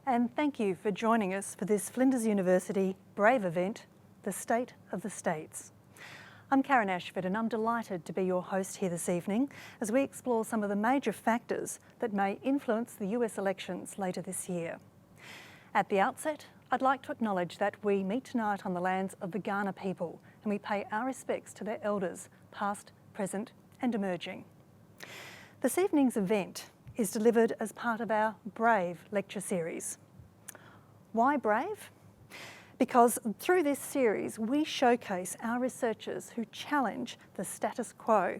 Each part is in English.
and thank you for joining us for this Flinders University Brave event, The State of the States. I'm Karen Ashford and I'm delighted to be your host here this evening as we explore some of the major factors that may influence the US elections later this year. At the outset, I'd like to acknowledge that we meet tonight on the lands of the Kaurna people and we pay our respects to their elders, past, present and emerging. This evening's event is delivered as part of our Brave lecture series. Why Brave? Because through this series we showcase our researchers who challenge the status quo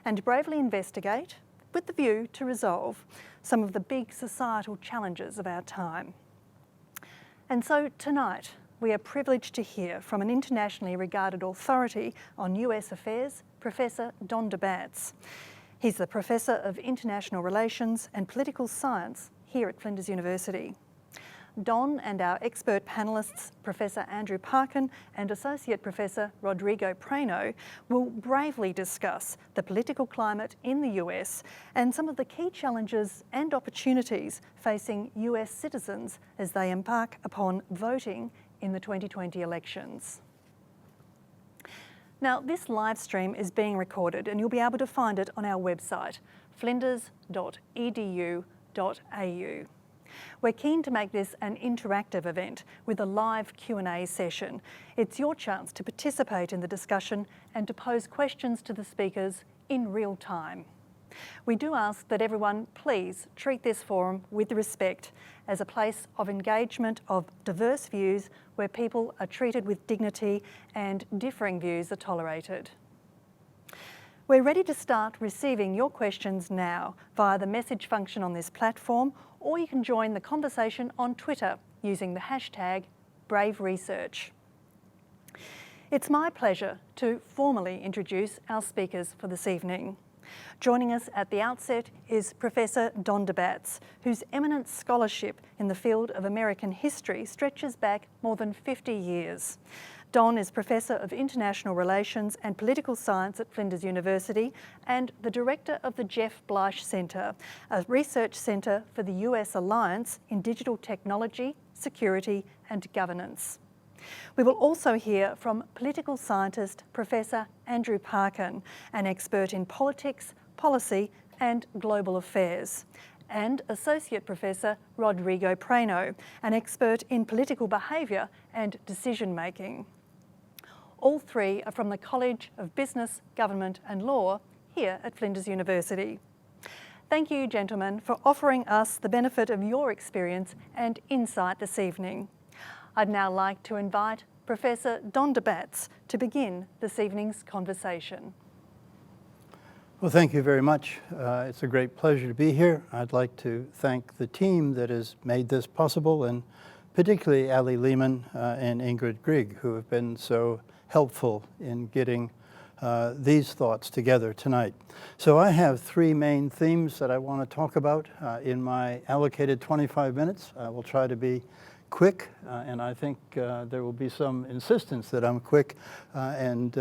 and bravely investigate, with the view to resolve, some of the big societal challenges of our time. And so tonight we are privileged to hear from an internationally regarded authority on US affairs, Professor Donda Batz. He's the Professor of International Relations and Political Science here at Flinders University. Don and our expert panellists, Professor Andrew Parkin and Associate Professor Rodrigo Prano, will bravely discuss the political climate in the US and some of the key challenges and opportunities facing US citizens as they embark upon voting in the 2020 elections. Now, this live stream is being recorded and you'll be able to find it on our website, flinders.edu.au. We're keen to make this an interactive event with a live Q&A session. It's your chance to participate in the discussion and to pose questions to the speakers in real time. We do ask that everyone please treat this forum with respect as a place of engagement of diverse views where people are treated with dignity and differing views are tolerated. We're ready to start receiving your questions now via the message function on this platform, or you can join the conversation on Twitter using the hashtag #BraveResearch. It's my pleasure to formally introduce our speakers for this evening. Joining us at the outset is Professor Donda Batz, whose eminent scholarship in the field of American history stretches back more than 50 years. Don is Professor of International Relations and Political Science at Flinders University and the Director of the Bleich Centre, a research centre for the US Alliance in Digital Technology, Security and Governance. We will also hear from political scientist Professor Andrew Parkin, an expert in politics, policy and global affairs, and Associate Professor Rodrigo Prano, an expert in political behaviour and decision making. All three are from the College of Business, Government and Law here at Flinders University. Thank you, gentlemen, for offering us the benefit of your experience and insight this evening. I'd now like to invite Professor Donda Batz to begin this evening's conversation. Well, thank you very much. It's a great pleasure to be here. I'd like to thank the team that has made this possible, and particularly Ali Lehman and Ingrid Grigg, who have been so helpful in getting these thoughts together tonight. So I have three main themes that I want to talk about in my allocated 25 minutes. I will try to be quick, and I think there will be some insistence that I'm quick and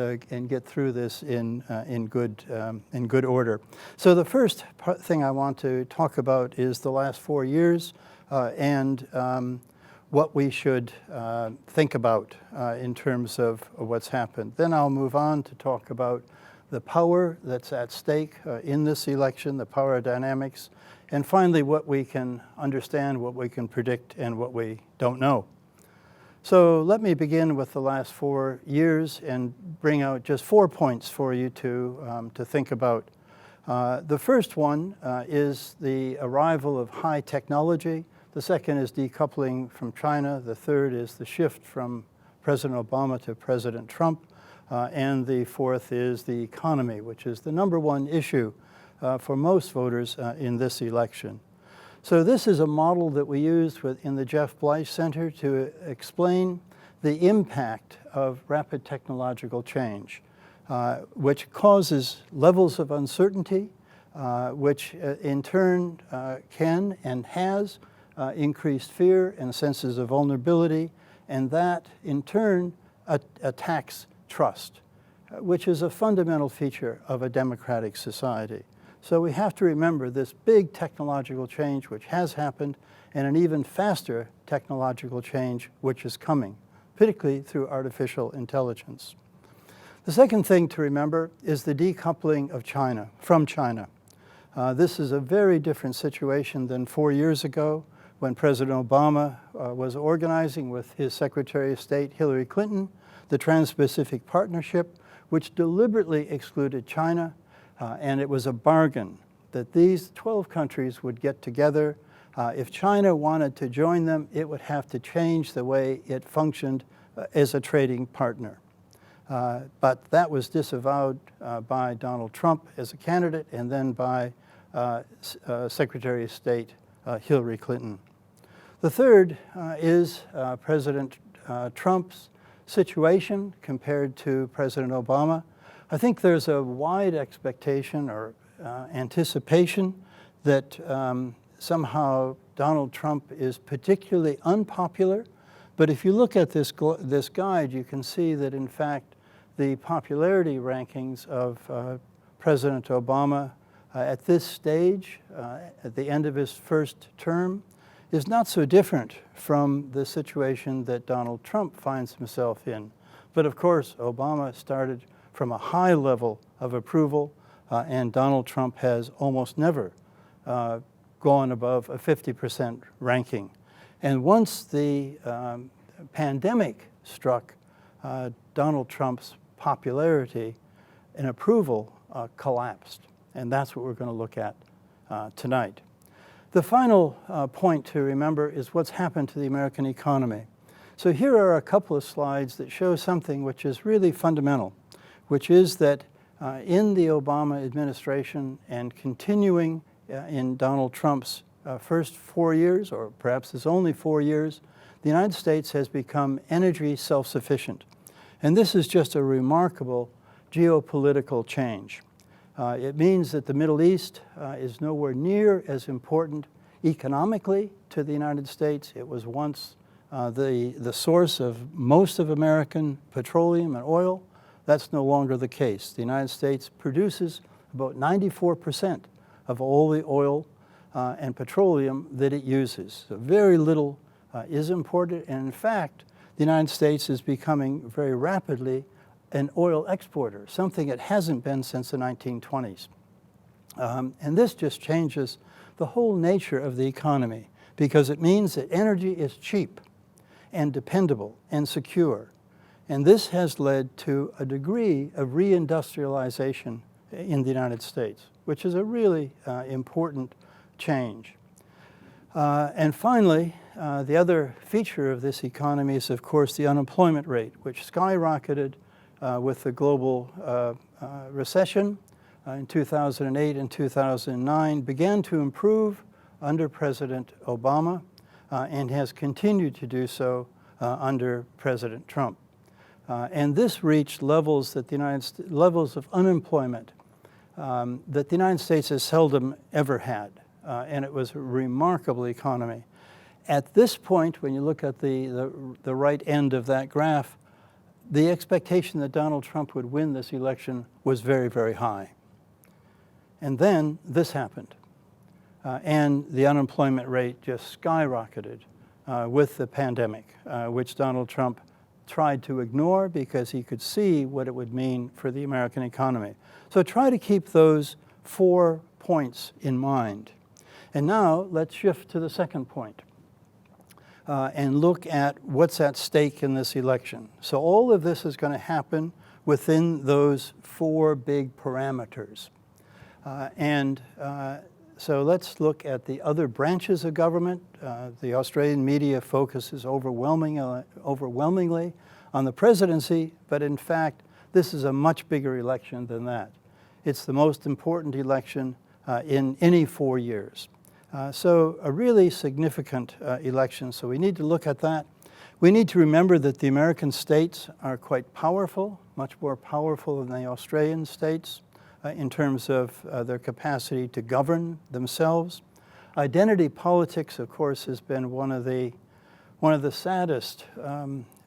get through this in good order. So the first thing I want to talk about is the last 4 years and what we should think about in terms of what's happened. Then I'll move on to talk about the power that's at stake in this election, the power dynamics, and finally what we can understand, what we can predict, and what we don't know. So let me begin with the last 4 years and bring out just 4 points for you to think about. The first one is the arrival of high technology. The second is decoupling from China. The third is the shift from President Obama to President Trump. And the fourth is the economy, which is the number one issue for most voters in this election. So this is a model that we used in the Bleich Centre to explain the impact of rapid technological change, which causes levels of uncertainty, which in turn can and has increased fear and senses of vulnerability, and that in turn attacks trust, which is a fundamental feature of a democratic society. So we have to remember this big technological change which has happened and an even faster technological change which is coming, particularly through artificial intelligence. The second thing to remember is the decoupling of China from China. This is a very different situation than 4 years ago when President Obama was organizing with his Secretary of State, Hillary Clinton, the Trans-Pacific Partnership, which deliberately excluded China, and it was a bargain that these 12 countries would get together. If China wanted to join them, it would have to change the way it functioned as a trading partner. But that was disavowed by Donald Trump as a candidate and then by Secretary of State Hillary Clinton. The third is President Trump's situation compared to President Obama. I think there's a wide expectation or anticipation that somehow Donald Trump is particularly unpopular. But if you look at this guide, you can see that in fact the popularity rankings of President Obama at this stage, at the end of his first term, is not so different from the situation that Donald Trump finds himself in. But of course, Obama started from a high level of approval, and Donald Trump has almost never gone above a 50% ranking. And once the pandemic struck, Donald Trump's popularity and approval collapsed. And that's what we're going to look at tonight. The final point to remember is what's happened to the American economy. So here are a couple of slides that show something which is really fundamental, which is that in the Obama administration and continuing in Donald Trump's first 4 years, or perhaps it's only 4 years, the United States has become energy self-sufficient. And this is just a remarkable geopolitical change. It means that the Middle East is nowhere near as important economically to the United States. It was once the source of most of American petroleum and oil. That's no longer the case. The United States produces about 94% of all the oil and petroleum that it uses. So very little is imported, and in fact, the United States is becoming very rapidly an oil exporter, something it hasn't been since the 1920s. And this just changes the whole nature of the economy because it means that energy is cheap and dependable and secure. And this has led to a degree of reindustrialization in the United States, which is a really important change. And finally, the other feature of this economy is, of course, the unemployment rate, which skyrocketed with the global recession in 2008 and 2009, began to improve under President Obama and has continued to do so under President Trump. And this reached levels that levels of unemployment that the United States has seldom ever had, and it was a remarkable economy. At this point, when you look at the right end of that graph, the expectation that Donald Trump would win this election was very, very high. And then this happened, and the unemployment rate just skyrocketed with the pandemic, which Donald Trump tried to ignore because he could see what it would mean for the American economy. So try to keep those 4 points in mind. And now let's shift to the second point and look at what's at stake in this election. So all of this is going to happen within those 4 big parameters. So let's look at the other branches of government. The Australian media focuses overwhelmingly on the presidency, but in fact, this is a much bigger election than that. It's the most important election in any 4 years. So a really significant election, so we need to look at that. We need to remember that the American states are quite powerful, much more powerful than the Australian states in terms of their capacity to govern themselves. Identity politics, of course, has been one of the saddest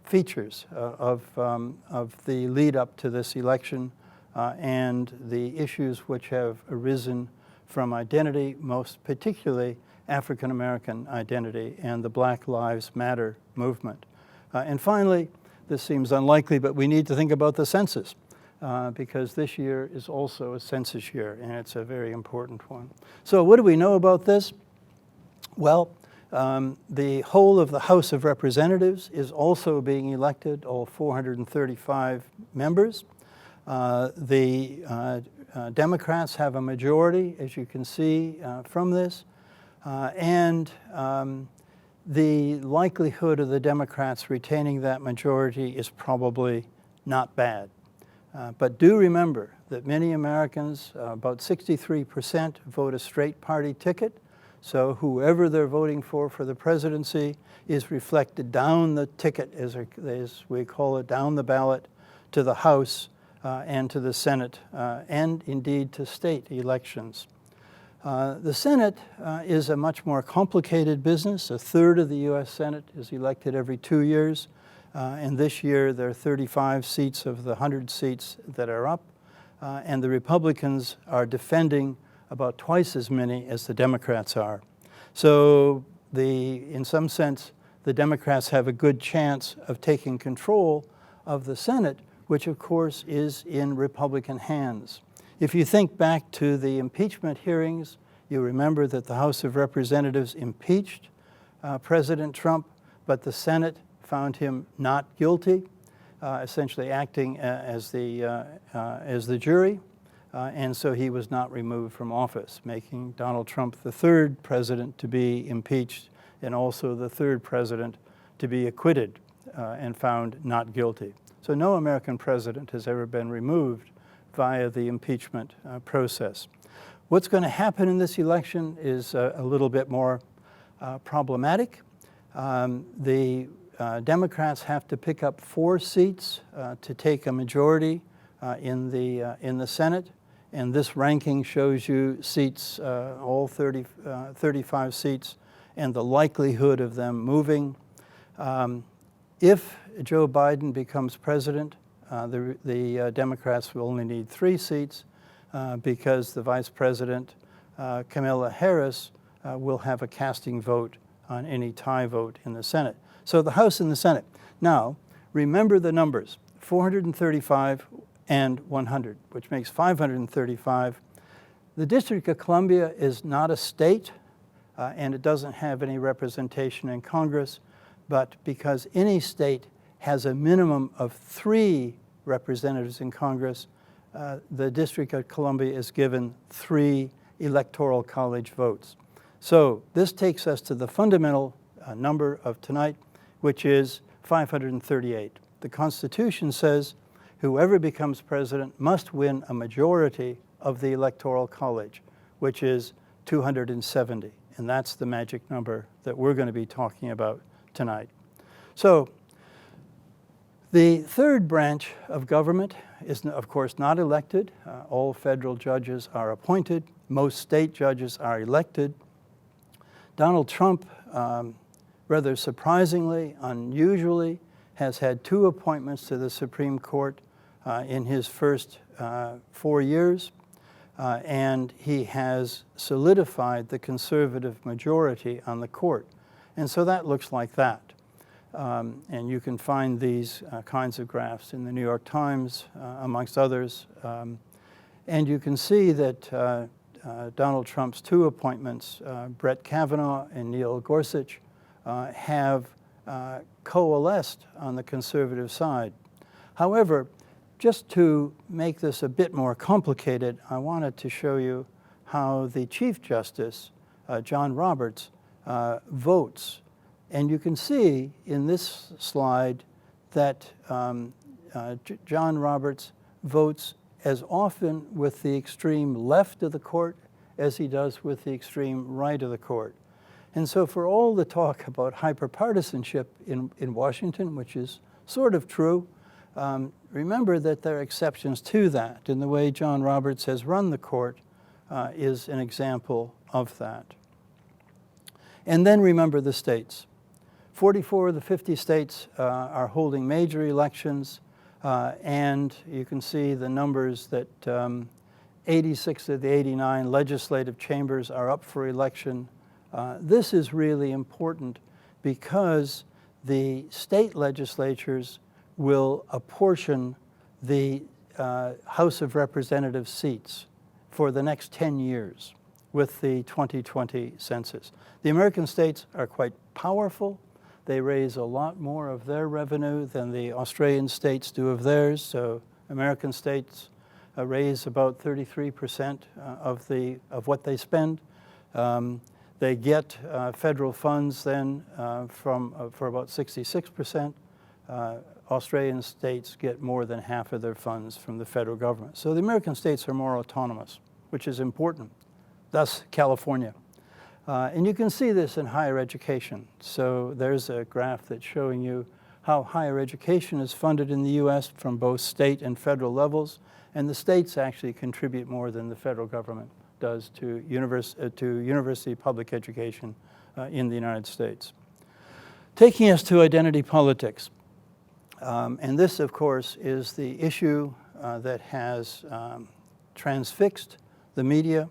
features of the lead up to this election and the issues which have arisen from identity, most particularly African American identity and the Black Lives Matter movement. And finally, this seems unlikely, but we need to think about the census because this year is also a census year, and it's a very important one. So what do we know about this? Well, the whole of the House of Representatives is also being elected, all 435 members. The Democrats have a majority, as you can see from this, and the likelihood of the Democrats retaining that majority is probably not bad. But do remember that many Americans, about 63%, vote a straight party ticket. So whoever they're voting for the presidency is reflected down the ticket, as we call it, down the ballot to the House and to the Senate, and indeed to state elections. The Senate is a much more complicated business. A third of the U.S. Senate is elected every 2 years. And this year there are 35 seats of the 100 seats that are up. And the Republicans are defending about twice as many as the Democrats are. So in some sense, the Democrats have a good chance of taking control of the Senate, which of course is in Republican hands. If you think back to the impeachment hearings, you remember that the House of Representatives impeached President Trump, but the Senate found him not guilty, essentially acting as the jury, and so he was not removed from office, making Donald Trump the third president to be impeached and also the third president to be acquitted and found not guilty. So no American president has ever been removed via the impeachment process. What's going to happen in this election is a little bit more problematic. The Democrats have to pick up 4 seats to take a majority in the Senate, and this ranking shows you seats, all 35 seats, and the likelihood of them moving. If Joe Biden becomes president, the Democrats will only need 3 seats because the Vice President, Kamala Harris, will have a casting vote on any tie vote in the Senate. So the House and the Senate. Now, remember the numbers, 435 and 100, which makes 535. The District of Columbia is not a state, and it doesn't have any representation in Congress, but because any state has a minimum of 3 representatives in Congress, the District of Columbia is given 3 electoral college votes. So this takes us to the fundamental number of tonight, which is 538. The Constitution says whoever becomes president must win a majority of the electoral college, which is 270. And that's the magic number that we're going to be talking about tonight. So the third branch of government is, of course, not elected. All federal judges are appointed. Most state judges are elected. Donald Trump, rather surprisingly, unusually, has had 2 appointments to the Supreme Court in his first 4 years, and he has solidified the conservative majority on the court. And so that looks like that. And you can find these kinds of graphs in the New York Times, amongst others. And you can see that Donald Trump's 2 appointments, Brett Kavanaugh and Neil Gorsuch, have coalesced on the conservative side. However, just to make this a bit more complicated, I wanted to show you how the Chief Justice, John Roberts, votes. And you can see in this slide that John Roberts votes as often with the extreme left of the court as he does with the extreme right of the court. And so for all the talk about hyperpartisanship in Washington, which is sort of true, remember that there are exceptions to that, and the way John Roberts has run the court is an example of that. And then remember the states. 44 of the 50 states are holding major elections, and you can see the numbers that 86 of the 89 legislative chambers are up for election. This is really important because the state legislatures will apportion the House of Representatives seats for the next 10 years with the 2020 census. The American states are quite powerful. They raise a lot more of their revenue than the Australian states do of theirs. So American states raise about 33% of what they spend. They get federal funds then for about 66%. Australian states get more than half of their funds from the federal government. So the American states are more autonomous, which is important. Thus, California. And you can see this in higher education. So there's a graph that's showing you how higher education is funded in the U.S. from both state and federal levels. And the states actually contribute more than the federal government does to university public education in the United States. Taking us to identity politics. And this, of course, is the issue that has transfixed the media,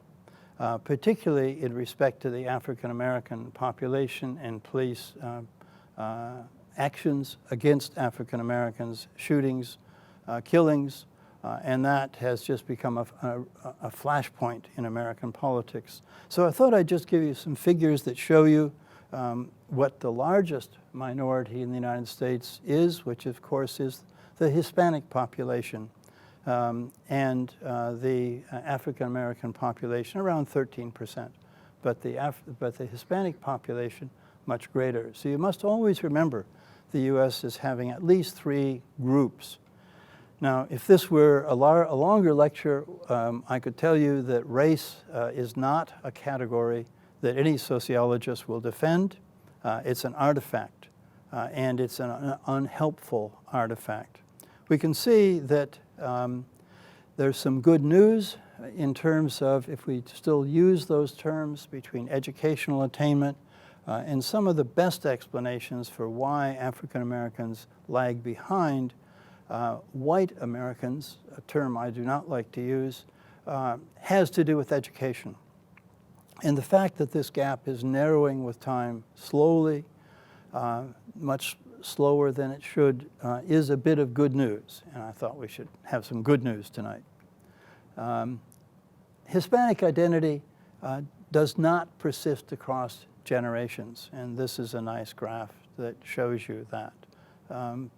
particularly in respect to the African American population and police actions against African Americans, shootings, killings, and that has just become a flashpoint in American politics. So I thought I'd just give you some figures that show you what the largest minority in the United States is, which of course is the Hispanic population, and the African American population around 13%, but the Hispanic population much greater. So you must always remember the U.S. is having at least 3 groups. Now, if this were a longer lecture, I could tell you that race is not a category that any sociologist will defend. It's an artifact, and it's an unhelpful artifact. We can see that there's some good news in terms of, if we still use those terms, between educational attainment and some of the best explanations for why African Americans lag behind white Americans, a term I do not like to use, has to do with education. And the fact that this gap is narrowing with time slowly, much slower than it should, is a bit of good news. And I thought we should have some good news tonight. Hispanic identity does not persist across generations. And this is a nice graph that shows you that.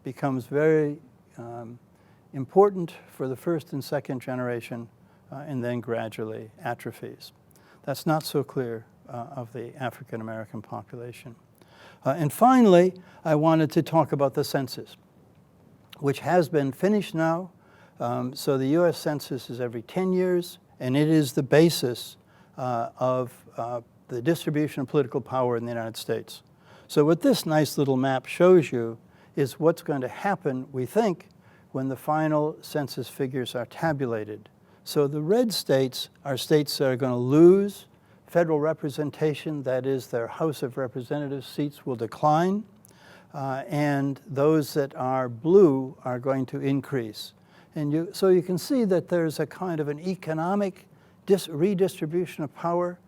Becomes very important for the first and second generation, and then gradually atrophies. That's not so clear of the African American population. And finally, I wanted to talk about the census, which has been finished now. So the U.S. Census is every 10 years, and it is the basis of the distribution of political power in the United States. So what this nice little map shows you is what's going to happen, we think, when the final census figures are tabulated. So the red states are states that are going to lose federal representation, that is, their House of Representatives seats will decline, and those that are blue are going to increase. And so you can see that there's a kind of an economic redistribution of power.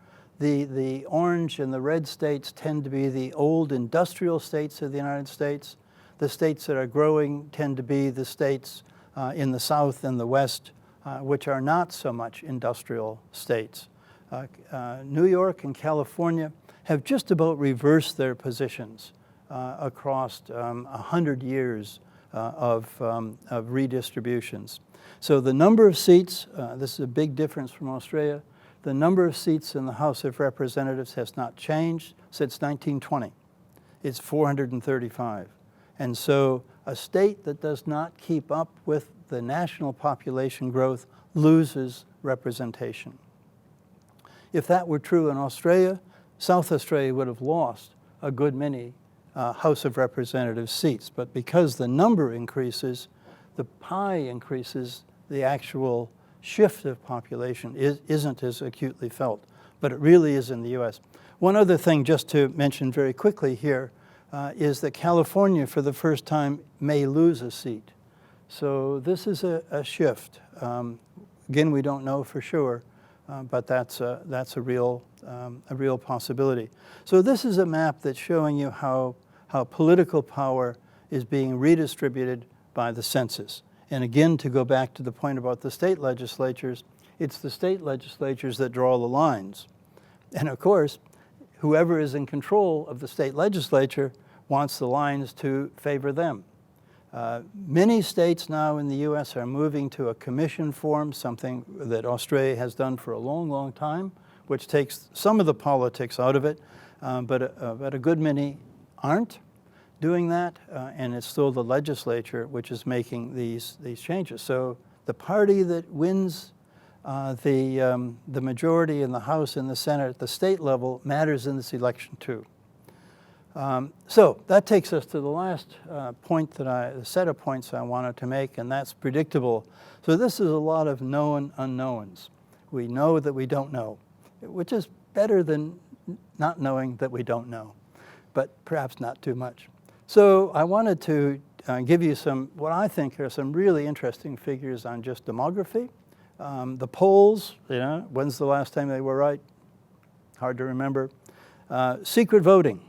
The orange and the red states tend to be the old industrial states of the United States. The states that are growing tend to be the states in the South and the West, which are not so much industrial states. New York and California have just about reversed their positions across 100 years of redistributions. So the number of seats, this is a big difference from Australia, the number of seats in the House of Representatives has not changed since 1920. It's 435. And so a state that does not keep up with the national population growth loses representation. If that were true in Australia, South Australia would have lost a good many House of Representatives seats. But because the number increases, the pie increases, the actual shift of population isn't as acutely felt. But it really is in the U.S. One other thing just to mention very quickly here is that California, for the first time, may lose a seat. So this is a shift. Again, we don't know for sure, but that's a real possibility. So this is a map that's showing you how political power is being redistributed by the census. And again, to go back to the point about the state legislatures, it's the state legislatures that draw the lines. And of course, whoever is in control of the state legislature wants the lines to favor them. Many states now in the U.S. are moving to a commission form, something that Australia has done for a long, long time, which takes some of the politics out of it, but a good many aren't doing that, and it's still the legislature which is making these changes. So the party that wins the majority in the House and the Senate at the state level matters in this election too. So that takes us to the last point the set of points I wanted to make, and that's predictable. So this is a lot of known unknowns. We know that we don't know, which is better than not knowing that we don't know, but perhaps not too much. So I wanted to give you what I think are some really interesting figures on just demography. The polls, when's the last time they were right? Hard to remember. Secret voting,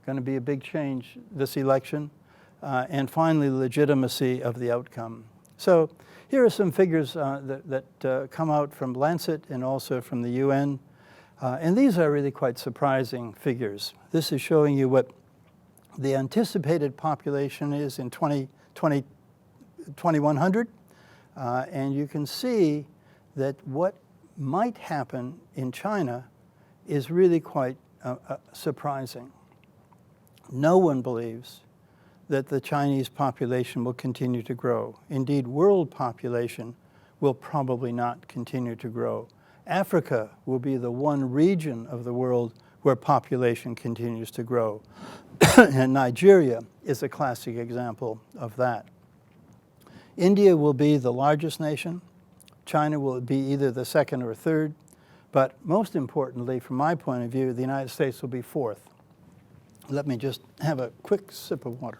going to be a big change this election. And finally, legitimacy of the outcome. So here are some figures that come out from Lancet and also from the UN. And these are really quite surprising figures. This is showing you what the anticipated population is in 2100. And you can see that what might happen in China is really quite surprising. No one believes that the Chinese population will continue to grow. Indeed, world population will probably not continue to grow. Africa will be the one region of the world where population continues to grow. And Nigeria is a classic example of that. India will be the largest nation. China will be either the second or third. But most importantly, from my point of view, the United States will be fourth. Let me just have a quick sip of water.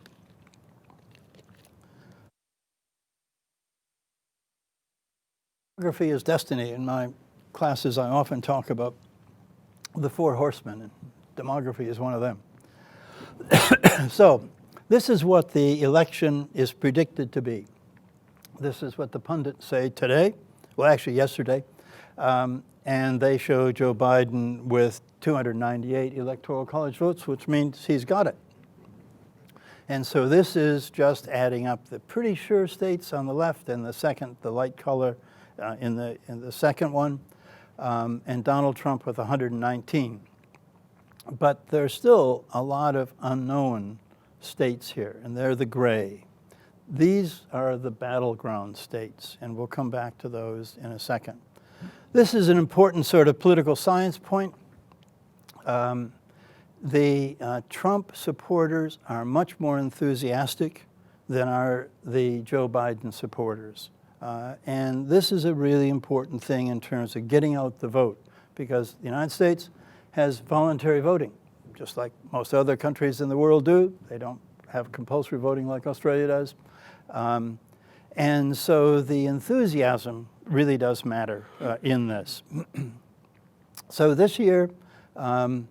Demography is destiny. In my classes, I often talk about the four horsemen, and demography is one of them. So this is what the election is predicted to be. This is what the pundits say today, well, actually yesterday, and they show Joe Biden with 298 Electoral College votes, which means he's got it. And so this is just adding up the pretty sure states on the left and the second, the light color in the second one, and Donald Trump with 119. But there's still a lot of unknown states here, and they're the gray. These are the battleground states, and we'll come back to those in a second. This is an important sort of political science point. The Trump supporters are much more enthusiastic than are the Joe Biden supporters. And this is a really important thing in terms of getting out the vote, because the United States has voluntary voting, just like most other countries in the world do. They don't have compulsory voting like Australia does. And so the enthusiasm really does matter in this. So this year, more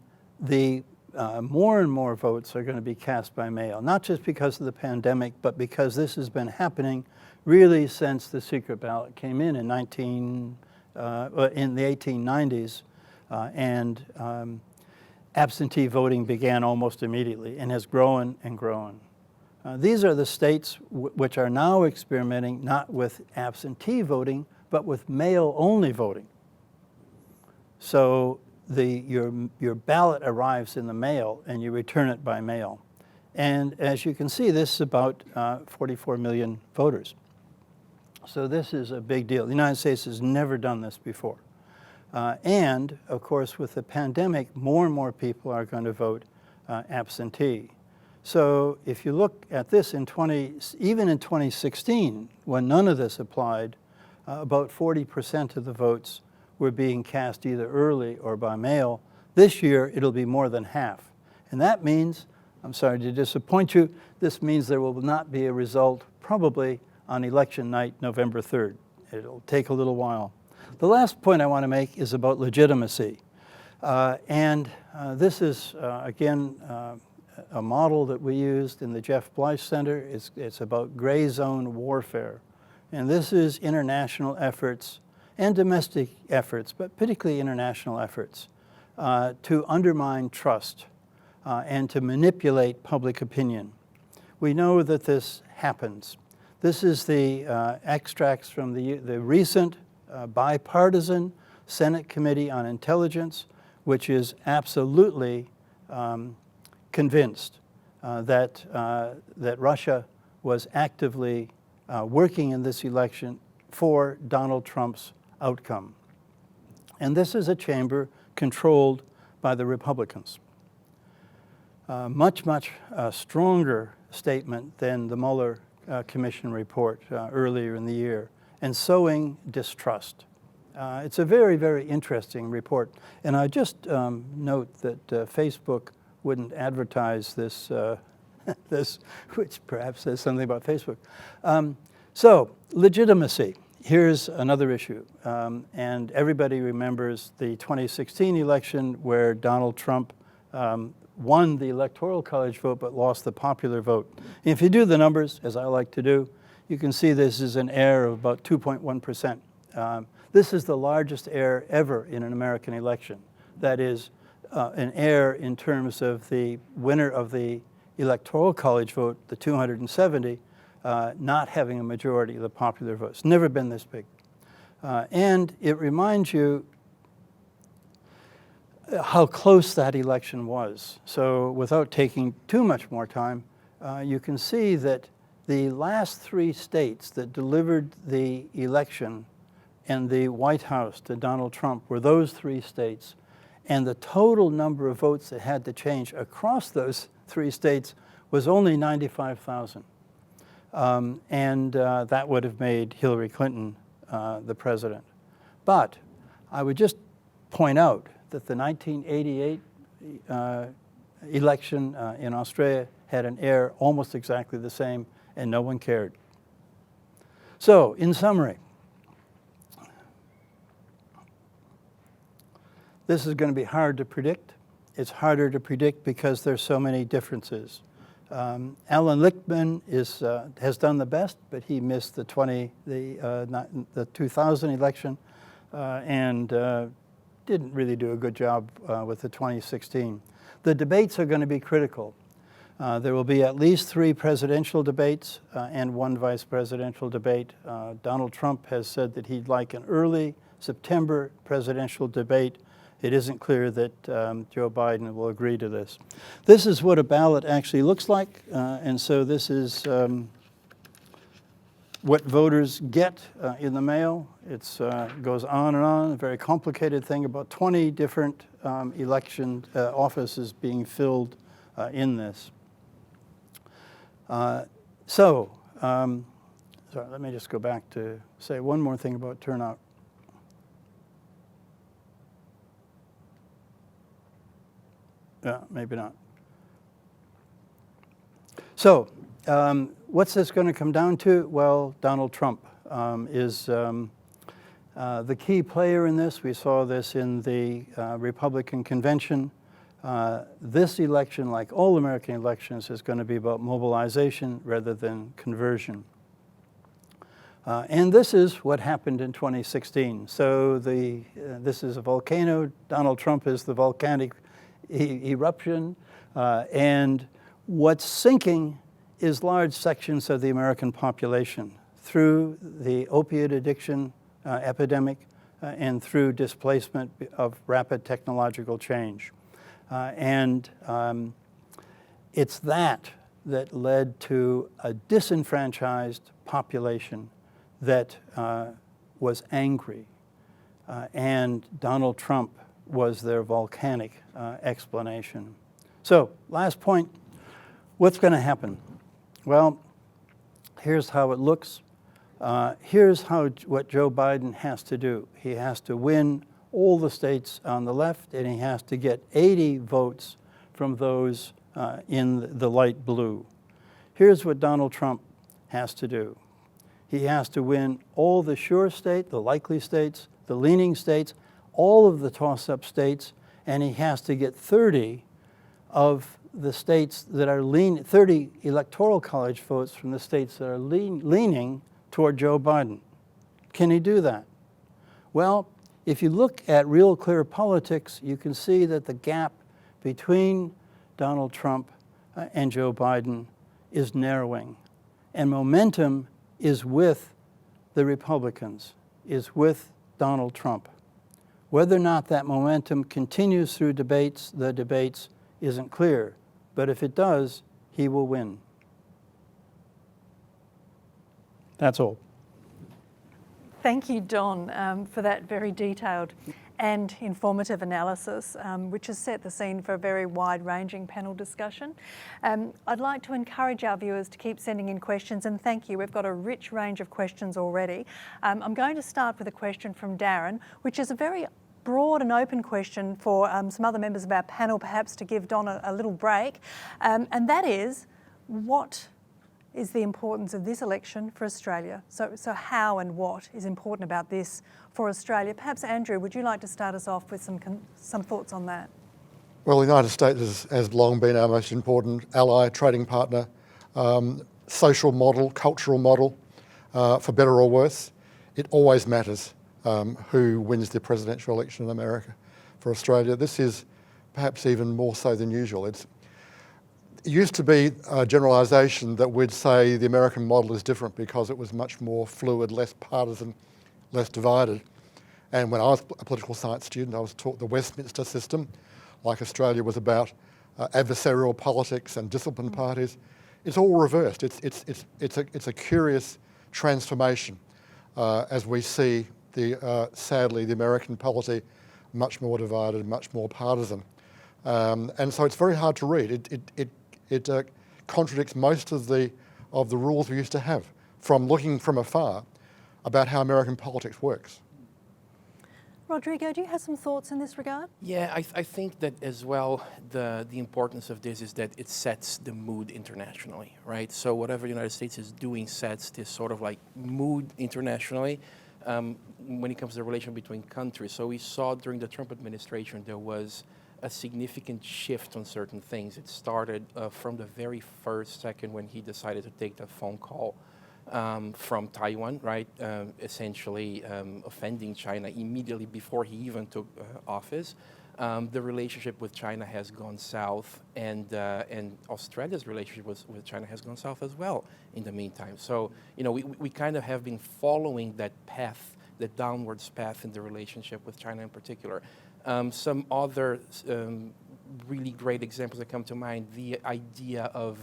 and more votes are going to be cast by mail, not just because of the pandemic, but because this has been happening really since the secret ballot came in the 1890s, and absentee voting began almost immediately and has grown and grown. These are the states which are now experimenting not with absentee voting, but with mail-only voting. So your ballot arrives in the mail and you return it by mail. And as you can see, this is about 44 million voters. So this is a big deal. The United States has never done this before. And of course, with the pandemic, more and more people are going to vote absentee. So if you look at this even in 2016, when none of this applied, about 40% of the votes were being cast either early or by mail. This year, it'll be more than half. And that means, I'm sorry to disappoint you, this means there will not be a result probably on election night, November 3rd. It'll take a little while The last point I want to make is about legitimacy. This is, again, a model that we used in the Bleich Centre. It's about gray zone warfare. And this is international efforts and domestic efforts, but particularly international efforts, to undermine trust and to manipulate public opinion. We know that this happens. This is the extracts from the recent bipartisan Senate Committee on Intelligence, which is absolutely convinced that Russia was actively working in this election for Donald Trump's outcome. And this is a chamber controlled by the Republicans. Much stronger statement than the Mueller Commission report earlier in the year, and sowing distrust. It's a very interesting report. And I just note that Facebook wouldn't advertise this, which perhaps says something about Facebook. So, legitimacy. Here's another issue. And everybody remembers the 2016 election where Donald Trump won the Electoral College vote but lost the popular vote. And if you do the numbers, as I like to do, you can see this is an error of about 2.1%. This is the largest error ever in an American election. That is an error in terms of the winner of the Electoral College vote, the 270, not having a majority of the popular vote. It's never been this big. And it reminds you how close that election was. So without taking too much more time, you can see that the last three states that delivered the election and the White House to Donald Trump were those three states. And the total number of votes that had to change across those three states was only 95,000. That would have made Hillary Clinton the president. But I would just point out that the 1988 election in Australia had an error almost exactly the same, and no one cared. So, in summary, this is going to be hard to predict. It's harder to predict because there's so many differences. Alan Lichtman has done the best, but he missed the 2000 election and didn't really do a good job with the 2016. The debates are going to be critical. There will be at least 3 presidential debates and 1 vice presidential debate. Donald Trump has said that he'd like an early September presidential debate. It isn't clear that Joe Biden will agree to this. This is what a ballot actually looks like, and so this is what voters get in the mail. It goes on and on, a very complicated thing, about 20 different election offices being filled in this. Sorry, let me just go back to say one more thing about turnout. Yeah, maybe not. So, what's this going to come down to? Well, Donald Trump is the key player in this. We saw this in the Republican convention. This election, like all American elections, is going to be about mobilization rather than conversion. And this is what happened in 2016. So this is a volcano. Donald Trump is the volcanic eruption, and what's sinking is large sections of the American population through the opiate addiction epidemic and through displacement of rapid technological change. It's that led to a disenfranchised population that was angry, and Donald Trump was their volcanic explanation. So, last point, what's going to happen? Well, here's how it looks. Here's what Joe Biden has to do. He has to win all the states on the left, and he has to get 80 votes from those in the light blue. Here's what Donald Trump has to do. He has to win all the sure states, the likely states, the leaning states, all of the toss-up states, and he has to get 30 of the states that are 30 electoral college votes from the states that are leaning toward Joe Biden. Can he do that? Well, if you look at Real Clear Politics, you can see that the gap between Donald Trump and Joe Biden is narrowing. And momentum is with the Republicans, is with Donald Trump. Whether or not that momentum continues through the debates isn't clear. But if it does, he will win. That's all. Thank you, Don, for that very detailed and informative analysis, which has set the scene for a very wide-ranging panel discussion. I'd like to encourage our viewers to keep sending in questions, and thank you. We've got a rich range of questions already. I'm going to start with a question from Darren, which is a very broad and open question for some other members of our panel, perhaps to give Don a little break, and that is, what is the importance of this election for Australia? So how and what is important about this for Australia? Perhaps, Andrew, would you like to start us off with some thoughts on that? Well, the United States has long been our most important ally, trading partner, social model, cultural model, for better or worse. It always matters who wins the presidential election in America. For Australia, this is perhaps even more so than usual. It used to be a generalisation that we'd say the American model is different because it was much more fluid, less partisan, less divided. And when I was a political science student, I was taught the Westminster system, like Australia was about adversarial politics and disciplined parties. It's all reversed. It's a curious transformation as we see sadly the American polity much more divided, much more partisan. And so it's very hard to read. It contradicts most of the rules we used to have from looking from afar about how American politics works. Rodrigo, do you have some thoughts in this regard? Yeah, I think that as well, the importance of this is that it sets the mood internationally, right? So whatever the United States is doing sets this sort of like mood internationally when it comes to the relation between countries. So we saw during the Trump administration, there was a significant shift on certain things. It started from the very first second when he decided to take that phone call from Taiwan, right? Essentially offending China immediately before he even took office. The relationship with China has gone south, and Australia's relationship with China has gone south as well in the meantime. So, you know, we kind of have been following that path, the downwards path in the relationship with China in particular. Some other really great examples that come to mind, the idea of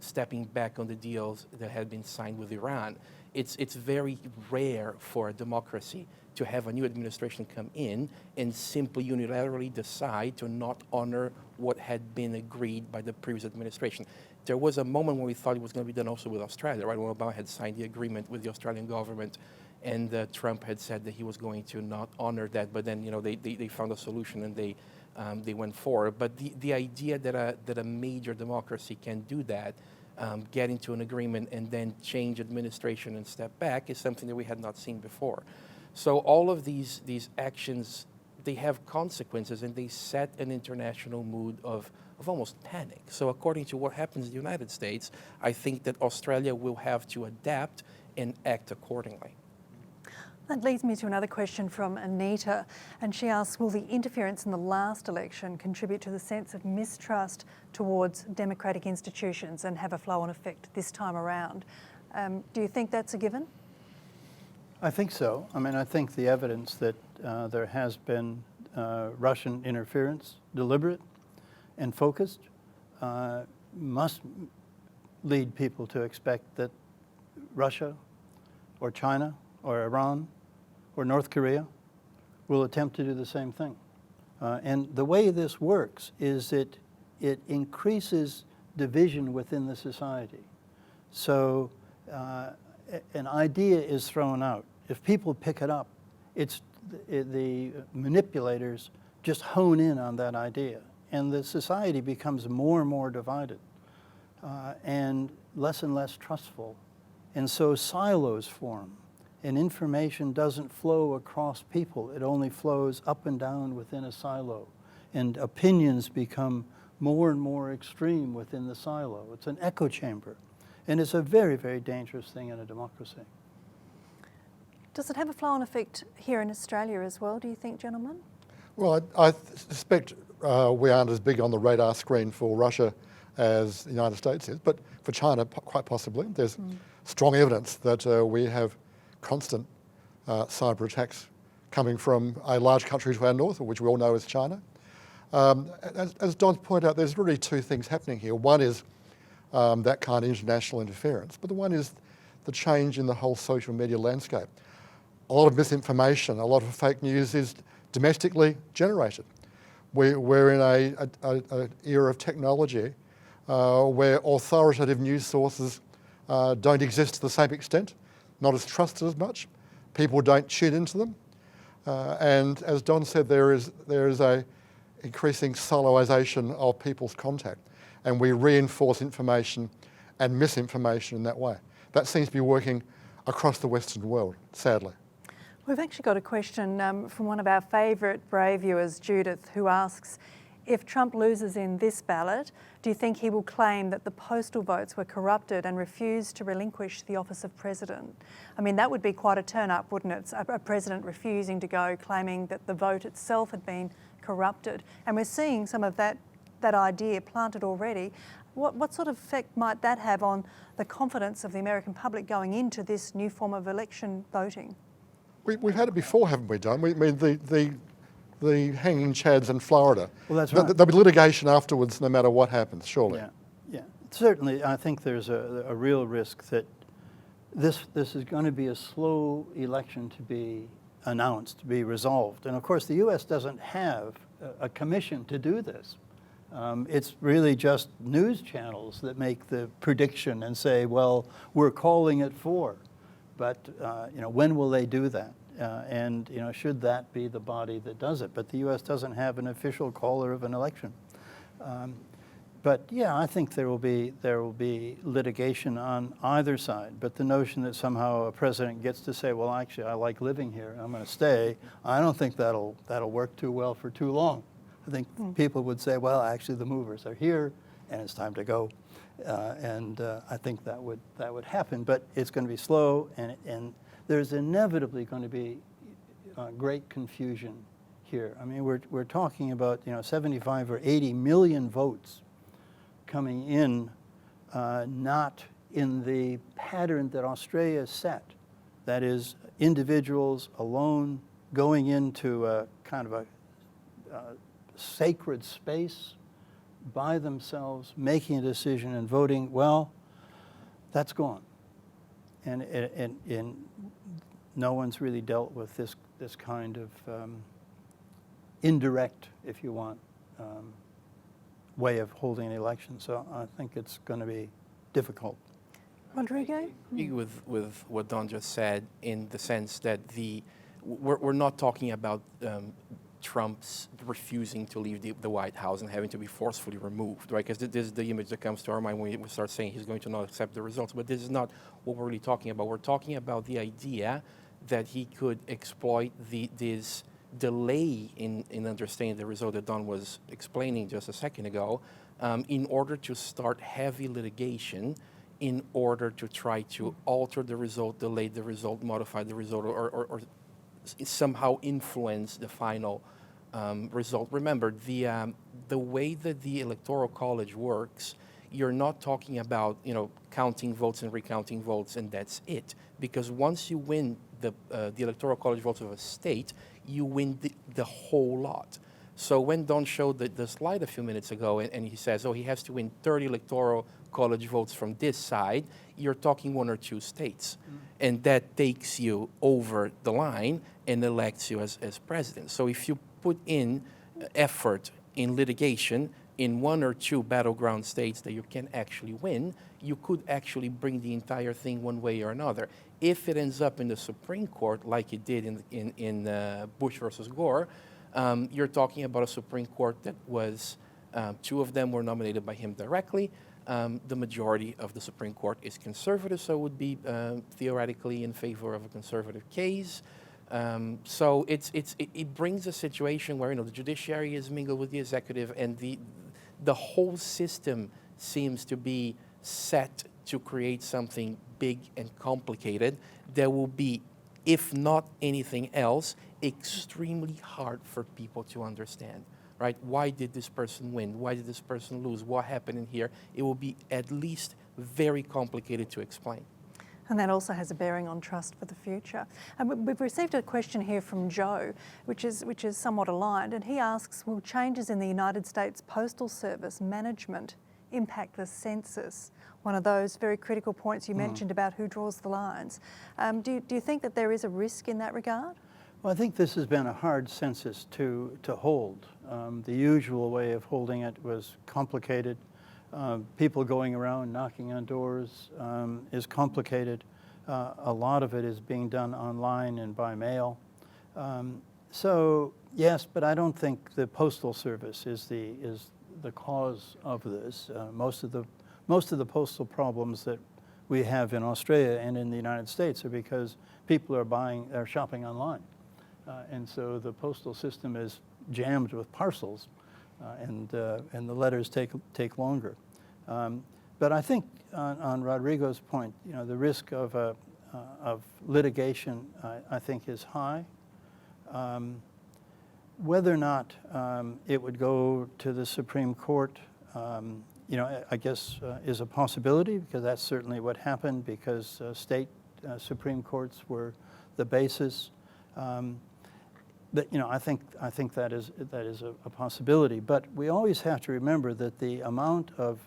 stepping back on the deals that had been signed with Iran. It's very rare for a democracy to have a new administration come in and simply unilaterally decide to not honor what had been agreed by the previous administration. There was a moment when we thought it was going to be done also with Australia, right? When Obama had signed the agreement with the Australian government, and Trump had said that he was going to not honor that, but then, you know, they found a solution and they went forward. But the idea that a major democracy can do that, get into an agreement and then change administration and step back, is something that we had not seen before. So all of these actions, they have consequences, and they set an international mood of almost panic. So according to what happens in the United States, I think that Australia will have to adapt and act accordingly. That leads me to another question from Anita, and she asks, will the interference in the last election contribute to the sense of mistrust towards democratic institutions and have a flow-on effect this time around? Do you think that's a given? I think so. I mean, I think the evidence that there has been Russian interference, deliberate and focused, must lead people to expect that Russia or China or Iran or North Korea will attempt to do the same thing. And the way this works is it increases division within the society. So an idea is thrown out. If people pick it up, the manipulators just hone in on that idea, and the society becomes more and more divided and less trustful. And so silos form. and information doesn't flow across people. It only flows up and down within a silo, and opinions become more and more extreme within the silo. It's an echo chamber, and it's a very, very dangerous thing in a democracy. Does it have a flow-on effect here in Australia as well, do you think, gentlemen? Well, I suspect we aren't as big on the radar screen for Russia as the United States is, but for China, quite possibly. There's strong evidence that we have constant cyber attacks coming from a large country to our north, which we all know is China. As Don's pointed out, there's really two things happening here. One is that kind of international interference, but the one is the change in the whole social media landscape. A lot of misinformation, a lot of fake news is domestically generated. We're in an era of technology where authoritative news sources don't exist to the same extent, not as trusted as much. People don't tune into them. And as Don said, there is a increasing soloization of people's contact, and we reinforce information and misinformation in that way. That seems to be working across the Western world, sadly. We've actually got a question from one of our favourite brave viewers, Judith, who asks, if Trump loses in this ballot, do you think he will claim that the postal votes were corrupted and refuse to relinquish the office of president? I mean, that would be quite a turn-up, wouldn't it? A president refusing to go, claiming that the vote itself had been corrupted. And we're seeing some of that idea planted already. What sort of effect might that have on the confidence of the American public going into this new form of election voting? We've had it before, haven't we, Don? I mean, the hanging chads in Florida. Well, that's right. There'll be litigation afterwards no matter what happens, surely. Yeah. Certainly, I think there's a real risk that this is going to be a slow election to be announced, to be resolved. And of course, the U.S. doesn't have a commission to do this. It's really just news channels that make the prediction and say, well, we're calling it for. But when will they do that? And should that be the body that does it? But the U.S. doesn't have an official caller of an election. But yeah, I think there will be litigation on either side. But the notion that somehow a president gets to say, well, actually, I like living here, I'm going to stay, I don't think that'll work too well for too long. I think people would say, well, actually, the movers are here, and it's time to go. And I think that would happen, but it's going to be slow, and there's inevitably going to be great confusion here. I mean, we're talking about 75 or 80 million votes coming in, not in the pattern that Australia set. That is, individuals alone going into a kind of a sacred space by themselves, making a decision and voting. Well, that's gone, and no one's really dealt with this kind of indirect, if you want, way of holding an election. So I think it's going to be difficult. Rodrigo? I agree with what Don just said, in the sense that we're not talking about Trump's refusing to leave the White House and having to be forcefully removed, right? Because this is the image that comes to our mind when we start saying he's going to not accept the results. But this is not what we're really talking about. We're talking about the idea that he could exploit this delay in understanding the result that Don was explaining just a second ago, in order to start heavy litigation, in order to try to alter the result, delay the result, modify the result, or somehow influence the final result. Remember, the way that the Electoral College works, you're not talking about counting votes and recounting votes and that's it. Because once you win the Electoral College votes of a state, you win the whole lot. So when Don showed the slide a few minutes ago and he says, he has to win 30 Electoral College votes from this side, you're talking one or two states. And that takes you over the line and elects you as president. So if you put in effort in litigation in one or two battleground states that you can actually win, you could actually bring the entire thing one way or another. If it ends up in the Supreme Court, like it did in Bush versus Gore, you're talking about a Supreme Court that was, two of them were nominated by him directly. The majority of the Supreme Court is conservative, so it would be theoretically in favor of a conservative case. So it brings a situation where the judiciary is mingled with the executive, and the whole system seems to be set to create something big and complicated that will be, if not anything else, extremely hard for people to understand, right? Why did this person win? Why did this person lose? What happened in here? It will be at least very complicated to explain. And that also has a bearing on trust for the future. And we've received a question here from Joe, which is somewhat aligned, and he asks, will changes in the United States Postal Service management impact the census? One of those very critical points you mentioned about who draws the lines. Do you think that there is a risk in that regard? Well, I think this has been a hard census to hold. The usual way of holding it was complicated. People going around knocking on doors is complicated. A lot of it is being done online and by mail. So yes, but I don't think the Postal Service is the cause of this. Most of the postal problems that we have in Australia and in the United States are because people are shopping online, and so the postal system is jammed with parcels, and the letters take longer. But I think on Rodrigo's point, the risk of litigation, I think, is high. Whether or not it would go to the Supreme Court, I guess is a possibility, because that's certainly what happened, because state Supreme Courts were the basis. But I think that is a possibility. But we always have to remember that the amount of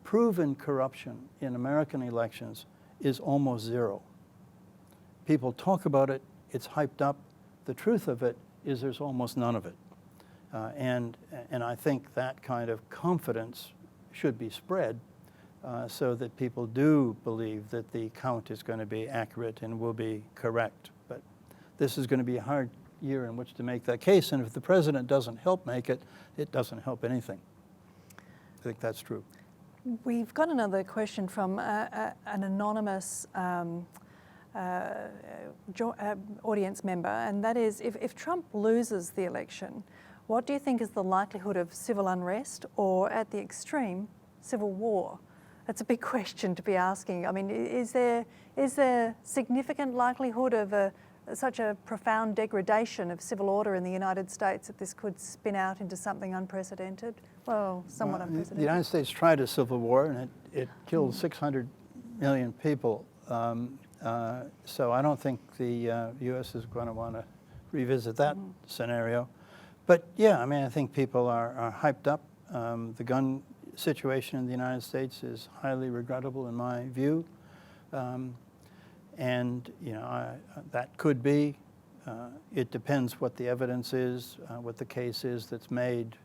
proven corruption in American elections is almost zero. People talk about it, it's hyped up. The truth of it is there's almost none of it. And I think that kind of confidence should be spread so that people do believe that the count is going to be accurate and will be correct. But this is going to be a hard year in which to make that case, and if the president doesn't help make it, it doesn't help anything. I think that's true. We've got another question from an anonymous audience member, and that is, if Trump loses the election, what do you think is the likelihood of civil unrest, or at the extreme, civil war? That's a big question to be asking. I mean, is there significant likelihood of such a profound degradation of civil order in the United States that this could spin out into something unprecedented? Well, somewhat unprecedented. The United States tried a civil war, and it killed 600 million people. So I don't think the U.S. is going to want to revisit that scenario. But yeah, I mean, I think people are hyped up. The gun situation in the United States is highly regrettable in my view. And that could be. It depends what the evidence is, what the case is that's made.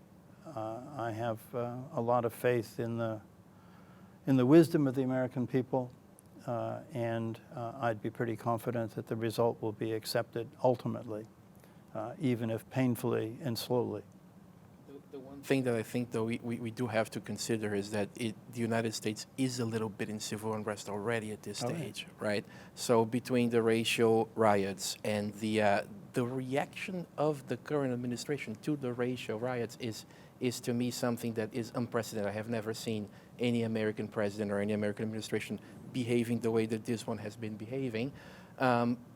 I have a lot of faith in the wisdom of the American people, and I'd be pretty confident that the result will be accepted ultimately, even if painfully and slowly. The one thing that I think, though, we do have to consider is that the United States is a little bit in civil unrest already at this stage, right? So between the racial riots and the reaction of the current administration to the racial riots is to me something that is unprecedented. I have never seen any American president or any American administration behaving the way that this one has been behaving.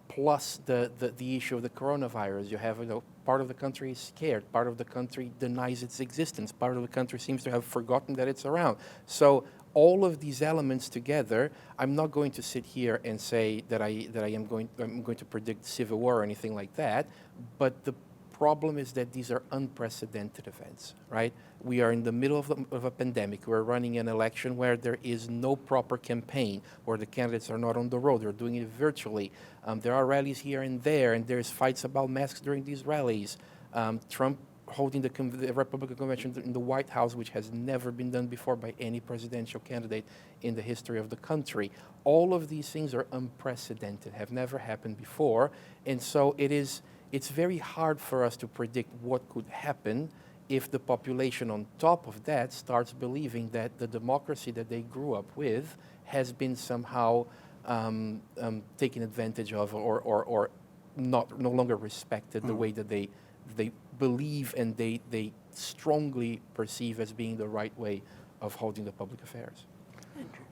Plus the issue of the coronavirus. You have part of the country is scared, part of the country denies its existence, part of the country seems to have forgotten that it's around. So all of these elements together, I'm not going to sit here and say that I'm going to predict civil war or anything like that, but the problem is that these are unprecedented events, right? We are in the middle of a pandemic. We're running an election where there is no proper campaign, where the candidates are not on the road. They're doing it virtually. There are rallies here and there, and there's fights about masks during these rallies. Trump holding the Republican convention in the White House, which has never been done before by any presidential candidate in the history of the country. All of these things are unprecedented, have never happened before, and so it's very hard for us to predict what could happen, if the population on top of that starts believing that the democracy that they grew up with has been somehow taken advantage of or no longer respected the way that they believe and they strongly perceive as being the right way of holding the public affairs.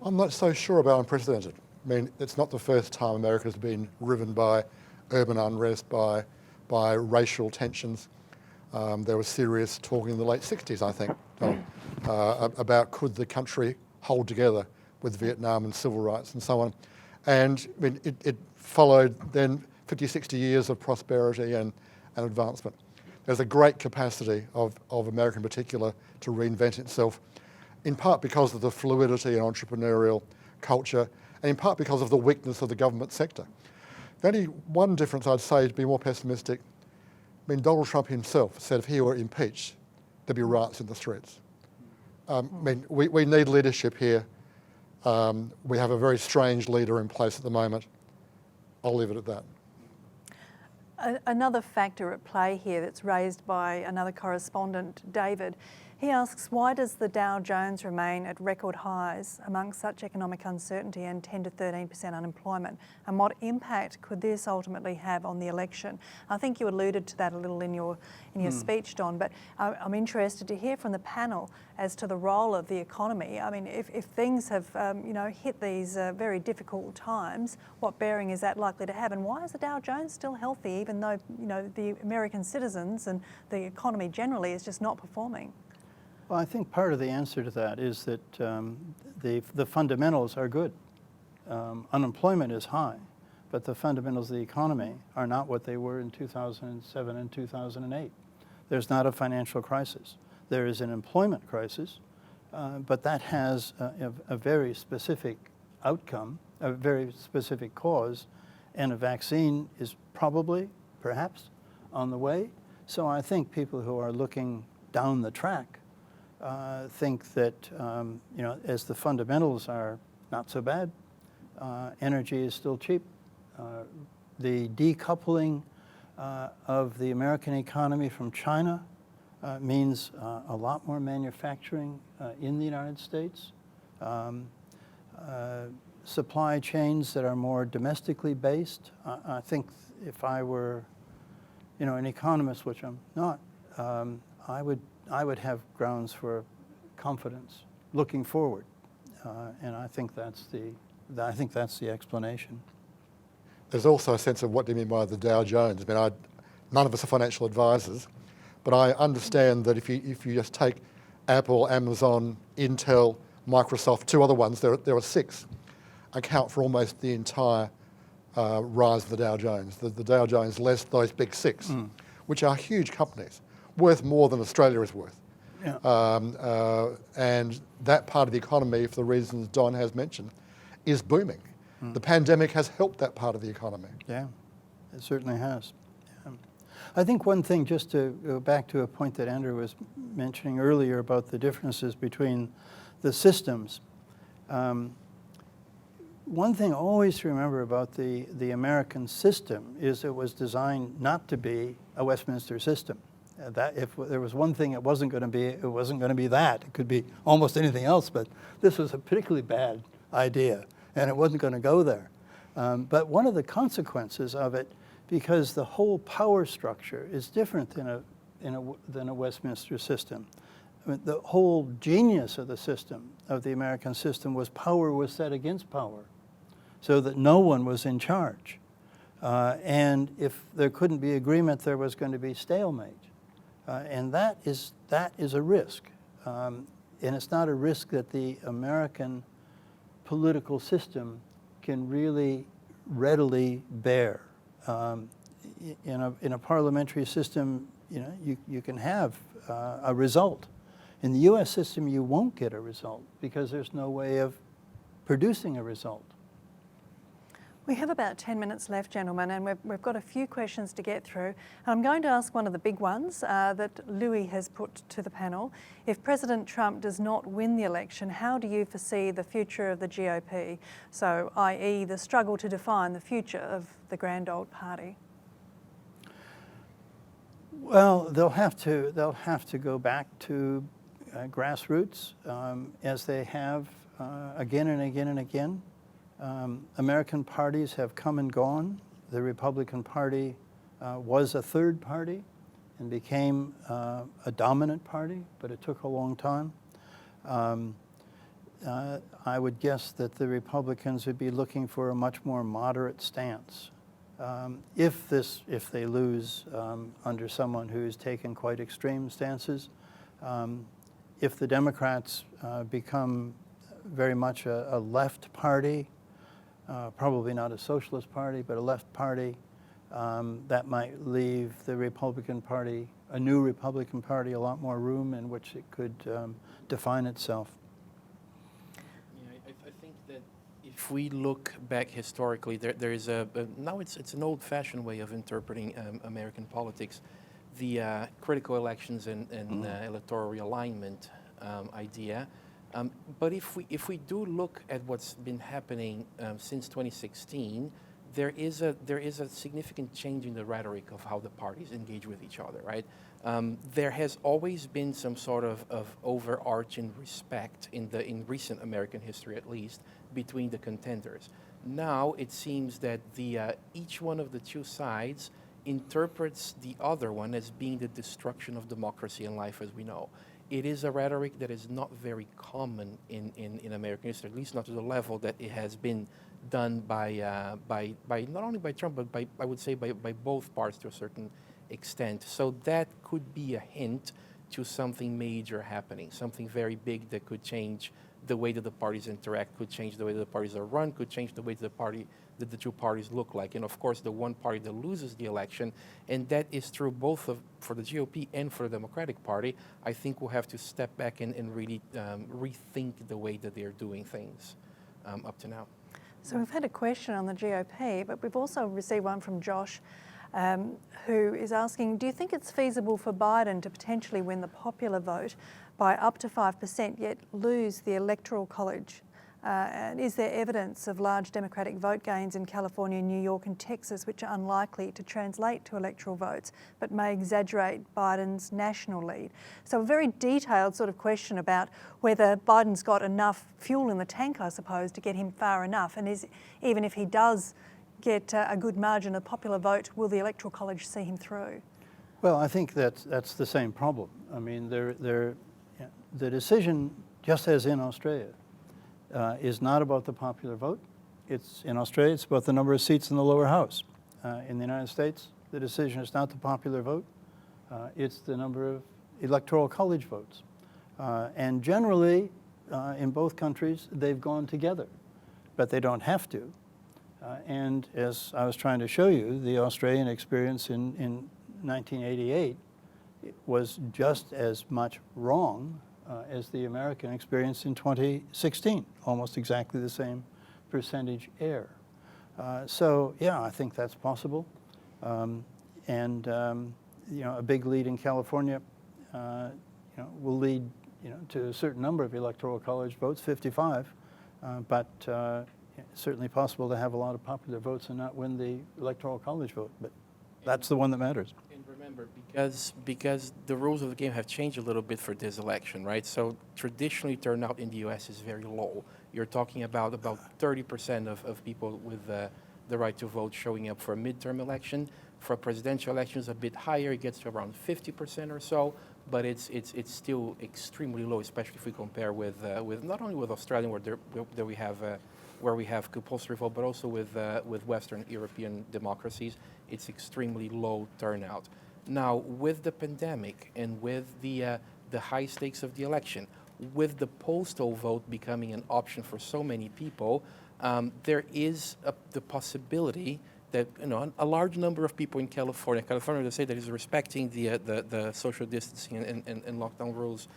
I'm not so sure about unprecedented. I mean, it's not the first time America's been riven by urban unrest, by racial tensions. There was serious talk in the late 60s, I think, about could the country hold together with Vietnam and civil rights and so on. And I mean, it followed then 50, 60 years of prosperity and advancement. There's a great capacity of America in particular to reinvent itself, in part because of the fluidity and entrepreneurial culture, and in part because of the weakness of the government sector. The only one difference I'd say, to be more pessimistic, I mean, Donald Trump himself said if he were impeached, there'd be riots in the streets. I mean, we need leadership here. We have a very strange leader in place at the moment. I'll leave it at that. Another factor at play here that's raised by another correspondent, David, he asks, why does the Dow Jones remain at record highs amongst such economic uncertainty and 10 to 13% unemployment? And what impact could this ultimately have on the election? I think you alluded to that a little in your speech, Don, but I'm interested to hear from the panel as to the role of the economy. I mean, if things have hit these very difficult times, what bearing is that likely to have? And why is the Dow Jones still healthy, even though the American citizens and the economy generally is just not performing? Well, I think part of the answer to that is that the fundamentals are good. Unemployment is high, but the fundamentals of the economy are not what they were in 2007 and 2008. There's not a financial crisis. There is an employment crisis, but that has a very specific outcome, a very specific cause, and a vaccine is probably, perhaps, on the way. So I think people who are looking down the track think that, as the fundamentals are not so bad, energy is still cheap. The decoupling of the American economy from China means a lot more manufacturing in the United States, supply chains that are more domestically based. I think if I were, an economist, which I'm not, I would have grounds for confidence looking forward, and I think that's the explanation. There's also a sense of what do you mean by the Dow Jones. I mean, none of us are financial advisors, but I understand that if you just take Apple, Amazon, Intel, Microsoft, two other ones, there are six, account for almost the entire rise of the Dow Jones. The Dow Jones less those big six, which are huge companies, worth more than Australia is worth. Yeah. And that part of the economy, for the reasons Don has mentioned, is booming. The pandemic has helped that part of the economy. Yeah, it certainly has. Yeah. I think one thing, just to go back to a point that Andrew was mentioning earlier about the differences between the systems. One thing always to remember about the American system is it was designed not to be a Westminster system. That if there was one thing it wasn't going to be that. It could be almost anything else, but this was a particularly bad idea, and it wasn't going to go there. But one of the consequences of it, because the whole power structure is different than a Westminster system. I mean, the whole genius of the system, of the American system, was power was set against power, so that no one was in charge. And if there couldn't be agreement, there was going to be stalemate. And that is a risk. And it's not a risk that the American political system can really readily bear. In a parliamentary system, you can have a result. In the U.S. system, you won't get a result because there's no way of producing a result. We have about 10 minutes left, gentlemen, and we've got a few questions to get through. And I'm going to ask one of the big ones that Louis has put to the panel. If President Trump does not win the election, how do you foresee the future of the GOP? So, i.e. the struggle to define the future of the grand old party. Well, they'll have to go back to grassroots, as they have again and again and again. American parties have come and gone. The Republican Party was a third party and became a dominant party, but it took a long time. I would guess that the Republicans would be looking for a much more moderate stance. If they lose under someone who has taken quite extreme stances, if the Democrats become very much a left party, probably not a socialist party, but a left party, that might leave the Republican Party, a new Republican Party, a lot more room in which it could define itself. Yeah, I think that if we look back historically, there is now it's an old-fashioned way of interpreting American politics, the critical elections and electoral realignment idea. But if we do look at what's been happening since 2016, there is a significant change in the rhetoric of how the parties engage with each other, right? There has always been some sort of overarching respect in recent American history, at least, between the contenders. Now it seems that each one of the two sides interprets the other one as being the destruction of democracy and life as we know. It is a rhetoric that is not very common in American history, at least not to the level that it has been done by not only by Trump, but I would say by both parties to a certain extent. So that could be a hint to something major happening, something very big that could change the way that the parties interact, could change the way that the parties are run, could change the way that the two parties look like. And of course, the one party that loses the election, and that is true both for the GOP and for the Democratic Party, I think will have to step back and really rethink the way that they're doing things up to now. So we've had a question on the GOP, but we've also received one from Josh, who is asking, do you think it's feasible for Biden to potentially win the popular vote by up to 5%, yet lose the Electoral College? And is there evidence of large Democratic vote gains in California, New York and Texas, which are unlikely to translate to electoral votes, but may exaggerate Biden's national lead? So a very detailed sort of question about whether Biden's got enough fuel in the tank, I suppose, to get him far enough. And even if he does get a good margin of popular vote, will the Electoral College see him through? Well, I think that's the same problem. I mean, the decision, just as in Australia, is not about the popular vote. In Australia, it's about the number of seats in the lower house. In the United States, the decision is not the popular vote. It's the number of electoral college votes. And generally, in both countries, they've gone together, but they don't have to. And as I was trying to show you, the Australian experience in 1988 was just as much wrong as the American experience in 2016, almost exactly the same percentage error. So yeah, I think that's possible. A big lead in California, will lead, to a certain number of electoral college votes, 55, but it's certainly possible to have a lot of popular votes and not win the electoral college vote. But that's the one that matters. And remember, because the rules of the game have changed a little bit for this election, right? So traditionally, turnout in the U.S. is very low. You're talking about 30% of people with the right to vote showing up for a midterm election. For a presidential election, it's a bit higher. It gets to around 50% or so, but it's still extremely low, especially if we compare with not only with Australia, where we have compulsory vote, but also with Western European democracies. It's extremely low turnout. Now, with the pandemic and with the high stakes of the election, with the postal vote becoming an option for so many people, there is the possibility that a large number of people in California, they say that is respecting the social distancing and lockdown rules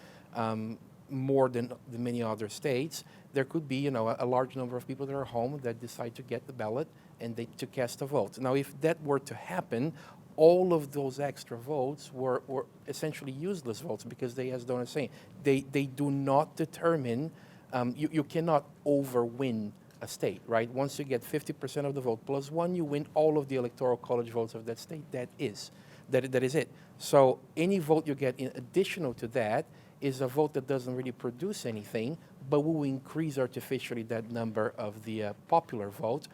more than many other states. There could be a large number of people that are home that decide to get the ballot and to cast a vote. Now, if that were to happen, all of those extra votes were essentially useless votes because they, as Donda is saying, they do not determine. You cannot overwin a state, right? Once you get 50% of the vote plus one, you win all of the electoral college votes of that state. That is. That is it. So any vote you get in additional to that is a vote that doesn't really produce anything, but will increase artificially that number of the popular vote,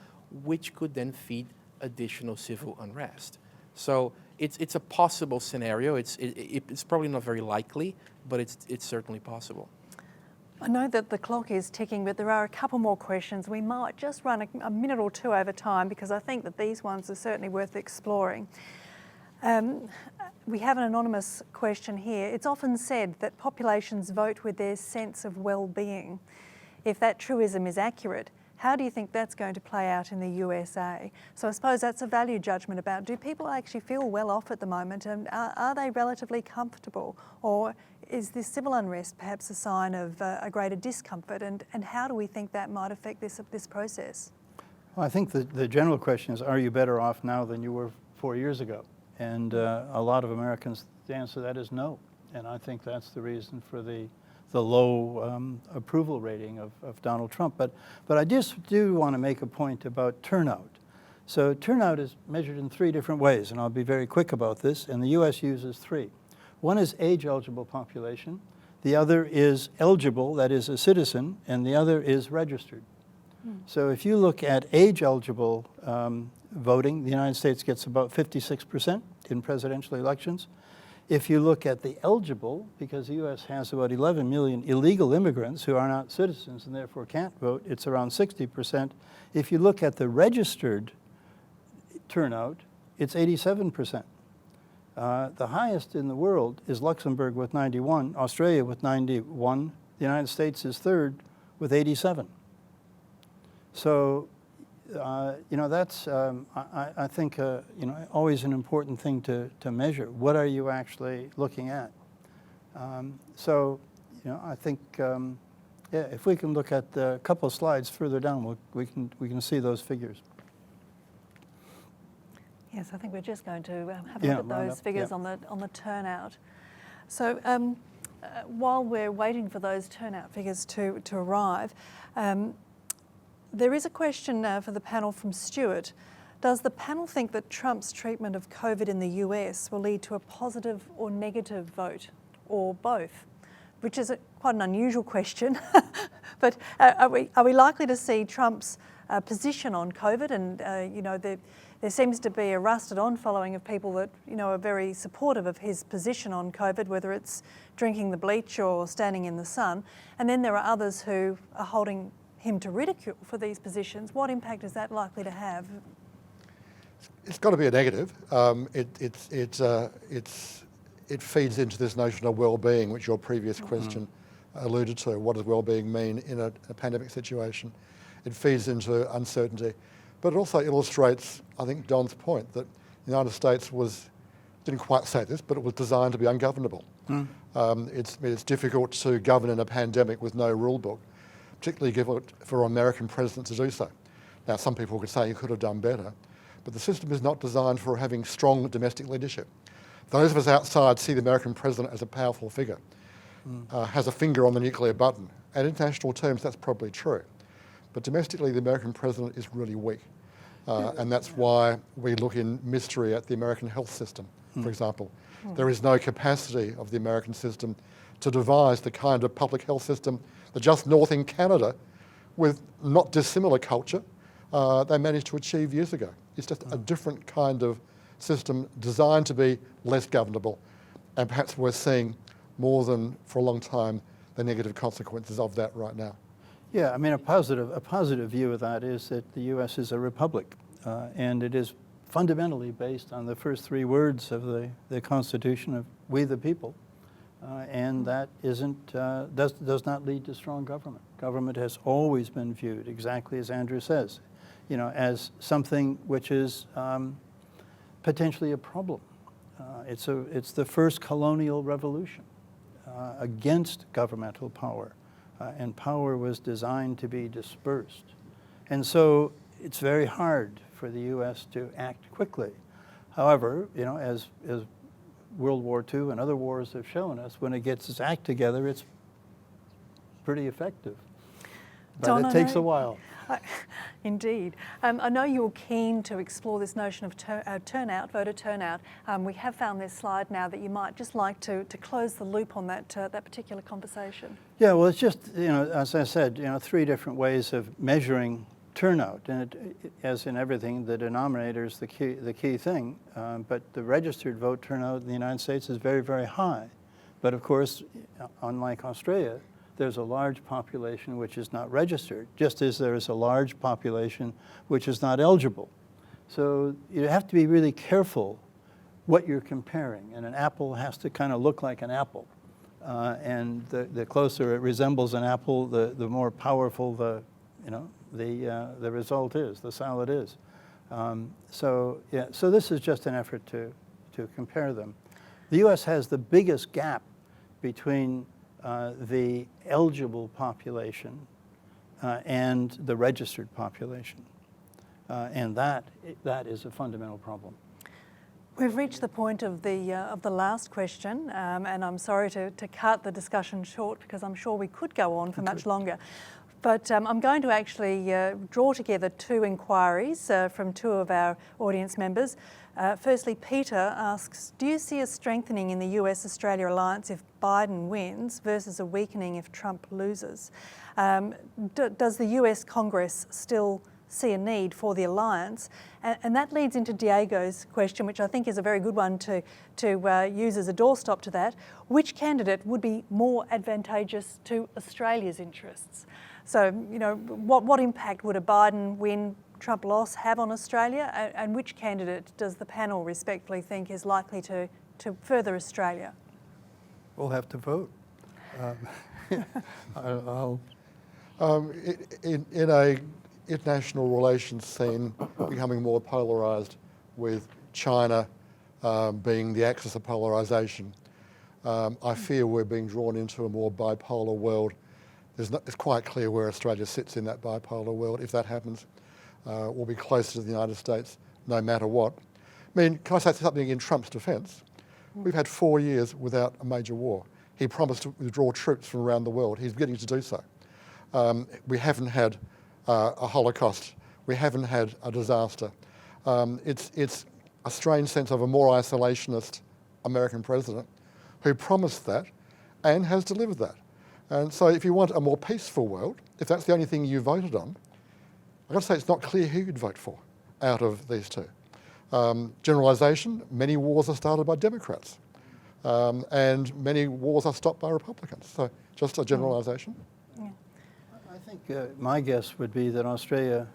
which could then feed additional civil unrest. So it's a possible scenario. It's probably not very likely, but it's certainly possible. I know that the clock is ticking, but there are a couple more questions. We might just run a minute or two over time because I think that these ones are certainly worth exploring. We have an anonymous question here. It's often said that populations vote with their sense of well-being. If that truism is accurate, how do you think that's going to play out in the USA? So I suppose that's a value judgment about, do people actually feel well off at the moment, and are they relatively comfortable? Or is this civil unrest perhaps a sign of a greater discomfort, and how do we think that might affect this process? Well, I think the general question is, are you better off now than you were 4 years ago? And a lot of Americans, the answer to that is no. And I think that's the reason for the low approval rating of Donald Trump. But I just do want to make a point about turnout. So turnout is measured in 3 different ways, and I'll be very quick about this, and the U.S. uses 3. One is age-eligible population, the other is eligible, that is a citizen, and the other is registered. So if you look at age-eligible voting, the United States gets about 56% in presidential elections. If you look at the eligible, because the U.S. has about 11 million illegal immigrants who are not citizens and therefore can't vote, it's around 60%. If you look at the registered turnout, it's 87%. The highest in the world is Luxembourg with 91, Australia with 91, the United States is third with 87. So, that's, I think, always an important thing to measure. What are you actually looking at? I think, if we can look at a couple of slides further down, we can see those figures. Yes, I think we're just going to have a look at those figures on the turnout. So while we're waiting for those turnout figures to arrive, there is a question for the panel from Stuart. Does the panel think that Trump's treatment of COVID in the US will lead to a positive or negative vote, or both? Which is quite an unusual question. But are we likely to see Trump's position on COVID? And there seems to be a rusted-on following of people that are very supportive of his position on COVID, whether it's drinking the bleach or standing in the sun. And then there are others who are holding him to ridicule for these positions. What impact is that likely to have? It's got to be a negative. It feeds into this notion of well-being, which your previous question alluded to. What does well-being mean in a pandemic situation? It feeds into uncertainty, but it also illustrates, I think, Don's point that the United States didn't quite say this, but it was designed to be ungovernable. It's difficult to govern in a pandemic with no rule book, particularly given for an American president to do so. Now, some people could say he could have done better, but the system is not designed for having strong domestic leadership. Those of us outside see the American president as a powerful figure, has a finger on the nuclear button. In international terms, that's probably true. But domestically, the American president is really weak. And that's why we look in mystery at the American health system, for example. There is no capacity of the American system to devise the kind of public health system that just north in Canada, with not dissimilar culture, they managed to achieve years ago. It's just a different kind of system designed to be less governable, and perhaps we're seeing more than for a long time the negative consequences of that right now. Yeah, I mean, a positive view of that is that the U.S. is a republic, and it is fundamentally based on the first 3 words of the Constitution of "We the people," and that does not lead to strong government. Government has always been viewed, exactly as Andrew says, as something which is potentially a problem. It's the first colonial revolution against governmental power, and power was designed to be dispersed. And so it's very hard for the U.S. to act quickly. However, as World War II and other wars have shown us, when it gets its act together, it's pretty effective. But it takes a while. Indeed. I know you're keen to explore this notion of turnout, voter turnout. We have found this slide now that you might just like to close the loop on that particular conversation. Yeah, well, it's just, as I said, 3 different ways of measuring turnout. And as in everything, the denominator is the key thing. But the registered vote turnout in the United States is very, very high. But of course, unlike Australia, there's a large population which is not registered, just as there is a large population which is not eligible. So you have to be really careful what you're comparing. And an apple has to kind of look like an apple. And the closer it resembles an apple, the more powerful the result is, the salad is. So this is just an effort to compare them. The U.S. has the biggest gap between the eligible population and the registered population. And that is a fundamental problem. We've reached the point of the last question, and I'm sorry to cut the discussion short because I'm sure we could go on for much longer. But I'm going to actually draw together 2 inquiries from 2 of our audience members. Firstly, Peter asks, do you see a strengthening in the US-Australia alliance if Biden wins versus a weakening if Trump loses? Does the US Congress still see a need for the alliance? And that leads into Diego's question, which I think is a very good one to use as a doorstop to that. Which candidate would be more advantageous to Australia's interests? So, what impact would a Biden win, Trump loss have on Australia? And which candidate does the panel respectfully think is likely to further Australia? We'll have to vote. In a international relations scene becoming more polarised, with China being the axis of polarisation, I fear we're being drawn into a more bipolar world. It's quite clear where Australia sits in that bipolar world. If that happens, we'll be closer to the United States no matter what. I mean, can I say something in Trump's defence? We've had 4 years without a major war. He promised to withdraw troops from around the world. He's beginning to do so. We haven't had a Holocaust. We haven't had a disaster. It's a strange sense of a more isolationist American president who promised that and has delivered that. And so if you want a more peaceful world, if that's the only thing you voted on, I've got to say it's not clear who you'd vote for out of these 2. Generalisation, many wars are started by Democrats. And many wars are stopped by Republicans. So just a generalisation. Yeah. I think my guess would be that Australia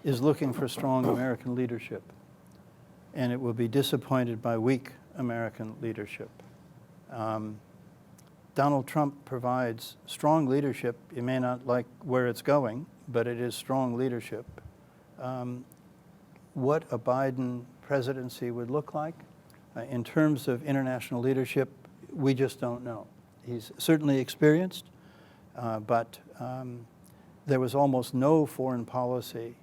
is looking for strong American leadership, and it will be disappointed by weak American leadership. Donald Trump provides strong leadership. You may not like where it's going, but it is strong leadership. What a Biden presidency would look like in terms of international leadership, we just don't know. He's certainly experienced, but there was almost no foreign policy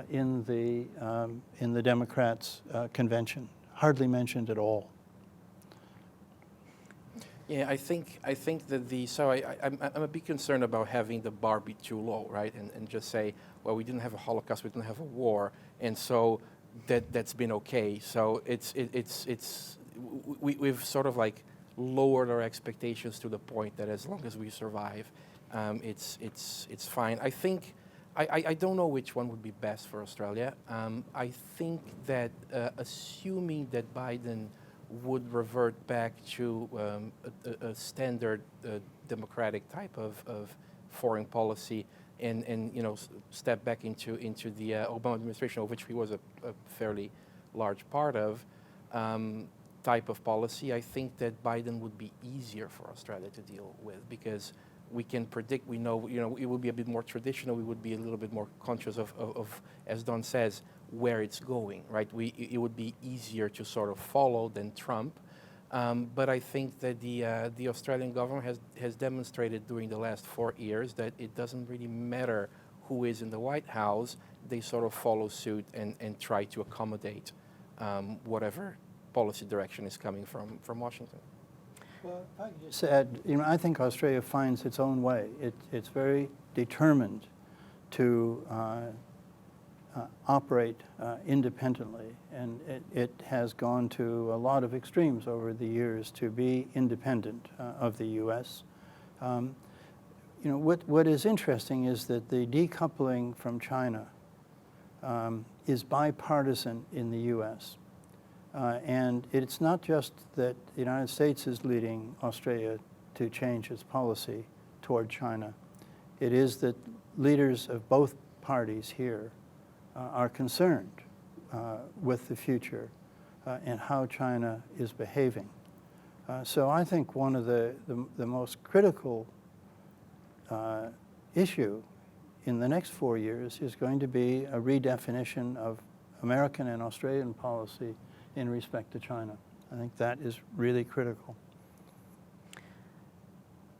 in the Democrats' convention, hardly mentioned at all. Yeah, I think that I'm a bit concerned about having the bar be too low, right? And just say, well, we didn't have a Holocaust, we didn't have a war, and so that's been okay. So we've sort of like lowered our expectations to the point that as long as we survive, it's fine. I think I don't know which one would be best for Australia. I think that assuming that Biden would revert back to a standard democratic type of foreign policy and step back into the Obama administration, of which he was a fairly large part of, type of policy, I think that Biden would be easier for Australia to deal with because we can predict, we know, it would be a bit more traditional, we would be a little bit more conscious of as Don says, where it's going, right? It would be easier to sort of follow than Trump. But I think that the Australian government has demonstrated during the last 4 years that it doesn't really matter who is in the White House, they sort of follow suit and try to accommodate whatever policy direction is coming from Washington. Well, if I could just add, I think Australia finds its own way. It's very determined to operate independently, and it has gone to a lot of extremes over the years to be independent of the U.S. What is interesting is that the decoupling from China is bipartisan in the U.S. And it's not just that the United States is leading Australia to change its policy toward China. It is that leaders of both parties here are concerned with the future and how China is behaving. So I think one of the most critical issue in the next 4 years is going to be a redefinition of American and Australian policy in respect to China. I think that is really critical.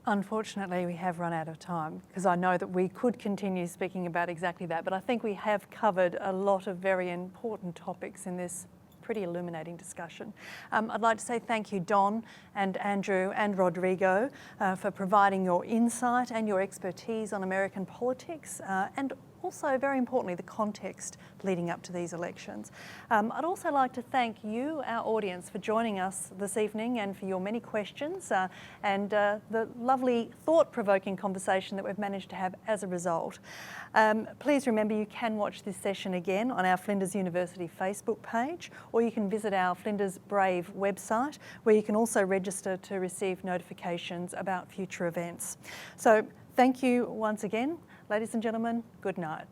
Unfortunately, we have run out of time, because I know that we could continue speaking about exactly that, but I think we have covered a lot of very important topics in this pretty illuminating discussion. I'd like to say thank you, Don and Andrew and Rodrigo, for providing your insight and your expertise on American politics, and also, very importantly, the context leading up to these elections. I'd also like to thank you, our audience, for joining us this evening and for your many questions and the lovely thought-provoking conversation that we've managed to have as a result. Please remember you can watch this session again on our Flinders University Facebook page, or you can visit our Flinders Brave website, where you can also register to receive notifications about future events. So thank you once again. Ladies and gentlemen, good night.